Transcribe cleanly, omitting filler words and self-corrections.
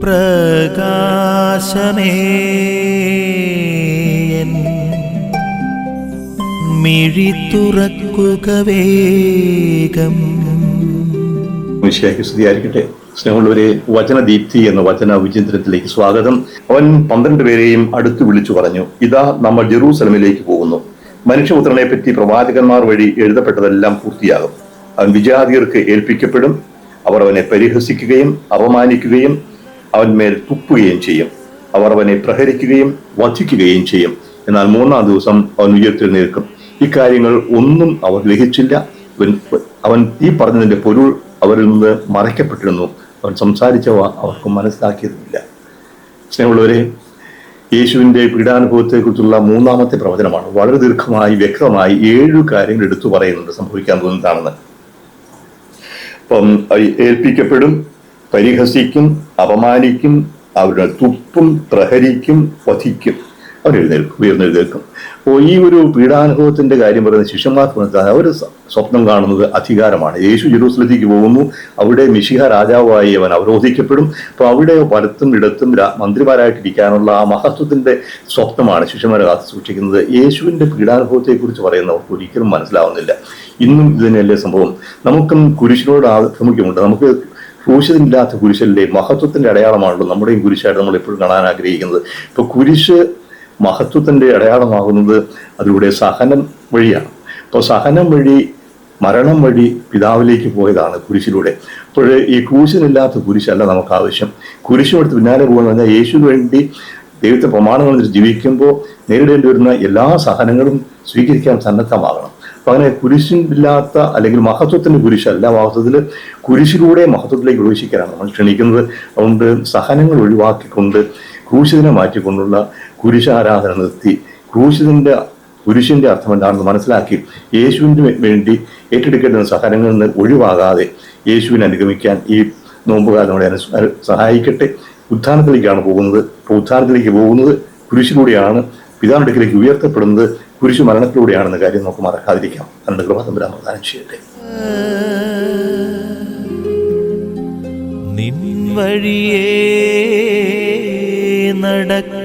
പ്രകാശമേ മിഴി തുറക്കുക വേഗം. മിശിഹായ്ക്ക് സ്തുതിയായിരിക്കട്ടെ. സ്നേഹമുള്ളവരെ, വചനദീപ്തി എന്ന വചന വിചിന്തനത്തിലേക്ക് സ്വാഗതം. അവൻ 12 പേരെയും അടുത്ത് വിളിച്ചു പറഞ്ഞു, ഇതാ നമ്മൾ ജെറൂസലമിലേക്ക് പോകുന്നു. മനുഷ്യപുത്രനെ പറ്റി പ്രവാചകന്മാർ വഴി എഴുതപ്പെട്ടതെല്ലാം പൂർത്തിയാകും. അവൻ വിജാതിയർക്ക് ഏൽപ്പിക്കപ്പെടും. അവർ അവനെ പരിഹസിക്കുകയും അപമാനിക്കുകയും അവന്മേൽ തുപ്പുകയും ചെയ്യും. അവർ അവനെ പ്രഹരിക്കുകയും വധിക്കുകയും ചെയ്യും. എന്നാൽ 3-ാം ദിവസം അവൻ ഉയർത്തെഴുന്നേൽക്കും. ഇക്കാര്യങ്ങൾ ഒന്നും അവർ ഗ്രഹിച്ചില്ല. അവൻ ഈ പറഞ്ഞതിന്റെ പൊരുൾ അവരിൽ നിന്ന് മറയ്ക്കപ്പെട്ടിരുന്നു. അവൻ സംസാരിച്ചവ അവർക്ക് മനസ്സിലാക്കിയതുമില്ല. സ്നേഹമുള്ളവരെ, യേശുവിന്റെ പീഡാനുഭവത്തെക്കുറിച്ചുള്ള 3-ാമത്തെ പ്രവചനമാണ്. വളരെ ദീർഘമായി വ്യക്തമായി 7 കാര്യങ്ങൾ എടുത്തു പറയുന്നുണ്ട് സംഭവിക്കാൻ പോകുന്നതാണെന്ന്. അപ്പം ഏൽപ്പിക്കപ്പെടും, പരിഹസിക്കും, അപമാനിക്കും, അവരുടെ തുപ്പും, പ്രഹരിക്കും, വധിക്കും. ഉയർന്നെഴുന്നേൽക്കും. അപ്പോൾ ഈ ഒരു പീഡാനുഭവത്തിന്റെ കാര്യം പറയുന്ന ശിഷ്യന്മാർക്ക് മനസ്സിലാകും. അവർ സ്വപ്നം കാണുന്നത് അധികാരമാണ്. യേശു ജെറൂസലത്തേക്ക് പോകുന്നു. അവിടെ മിശിഹ രാജാവായി അവൻ അവരോധിക്കപ്പെടും. അപ്പോൾ അവിടെ വലത്തും ഇടത്തും മന്ത്രിമാരായിട്ടിരിക്കാനുള്ള ആ മഹത്വത്തിന്റെ സ്വപ്നമാണ് ശിഷ്യന്മാരെ കാത്തു സൂക്ഷിക്കുന്നത്. യേശുവിന്റെ പീഡാനുഭവത്തെക്കുറിച്ച് പറയുന്നവർക്ക് ഒരിക്കലും മനസ്സിലാവുന്നില്ല. ഇന്നും ഇത് തന്നെയല്ലേ സംഭവം. നമുക്കും കുരിശിനോട് ആഭിമുഖ്യമുണ്ട്. നമുക്ക് ക്രൂശില്ലാത്ത കുരിശല്ലേ മഹത്വത്തിന്റെ അടയാളമാണല്ലോ നമ്മുടെയും കുരിശായിട്ട് നമ്മൾ എപ്പോഴും കാണാൻ ആഗ്രഹിക്കുന്നത്. ഇപ്പൊ കുരിശ് മഹത്വത്തിന്റെ അടയാളമാകുന്നത് അതിലൂടെ സഹനം വഴിയാണ്. അപ്പോൾ സഹനം വഴി, മരണം വഴി പിതാവിലേക്ക് പോയതാണ് കുരിശിലൂടെ. അപ്പോൾ ഈ ക്രൂശിനില്ലാത്ത കുരിശല്ല നമുക്ക് ആവശ്യം. കുരിശുമെടുത്ത് പിന്നാലെ പോകുന്ന പറഞ്ഞാൽ യേശുവിന് വേണ്ടി ദൈവത്തെ പ്രമാണങ്ങൾ ജീവിക്കുമ്പോൾ നേരിടേണ്ടി വരുന്ന എല്ലാ സഹനങ്ങളും സ്വീകരിക്കാൻ സന്നദ്ധമാകണം. അപ്പൊ അങ്ങനെ കുരിശില്ലാത്ത അല്ലെങ്കിൽ മഹത്വത്തിന്റെ കുരിശല്ല, വാസ്തവത്തിൽ കുരിശിലൂടെ മഹത്വത്തിലേക്ക് പ്രവേശിക്കാനാണ് നമ്മൾ ക്ഷണിക്കുന്നത്. അതുകൊണ്ട് സഹനങ്ങൾ ഒഴിവാക്കിക്കൊണ്ട് ക്രൂശിതനെ മാറ്റിക്കൊണ്ടുള്ള കുരിശാരാധന നിർത്തി കുരിശിന്റെ അർത്ഥം എന്താണെന്ന് മനസ്സിലാക്കി യേശുവിന് വേണ്ടി ഏറ്റെടുക്കേണ്ട സഹനങ്ങളിൽ നിന്ന് ഒഴിവാകാതെ യേശുവിനെ അനുഗമിക്കാൻ ഈ നോമ്പുകാലം നമ്മളെ സഹായിക്കട്ടെ. ഉത്ഥാനത്തിലേക്കാണ് പോകുന്നത്. അപ്പോൾ ഉത്ഥാനത്തിലേക്ക് പോകുന്നത് കുരിശിലൂടെയാണ്. പിതാവിന്റെ അടുക്കലേക്ക് ഉയർത്തപ്പെടുന്നത് കുരിശു മരണത്തിലൂടെയാണെന്ന കാര്യം നമുക്ക് മറക്കാതിരിക്കാം. അതിന്റെ കൃപ തമ്പുരാൻ പ്രദാനം ചെയ്യട്ടെ. നിൻ വഴിയേ നടക്ക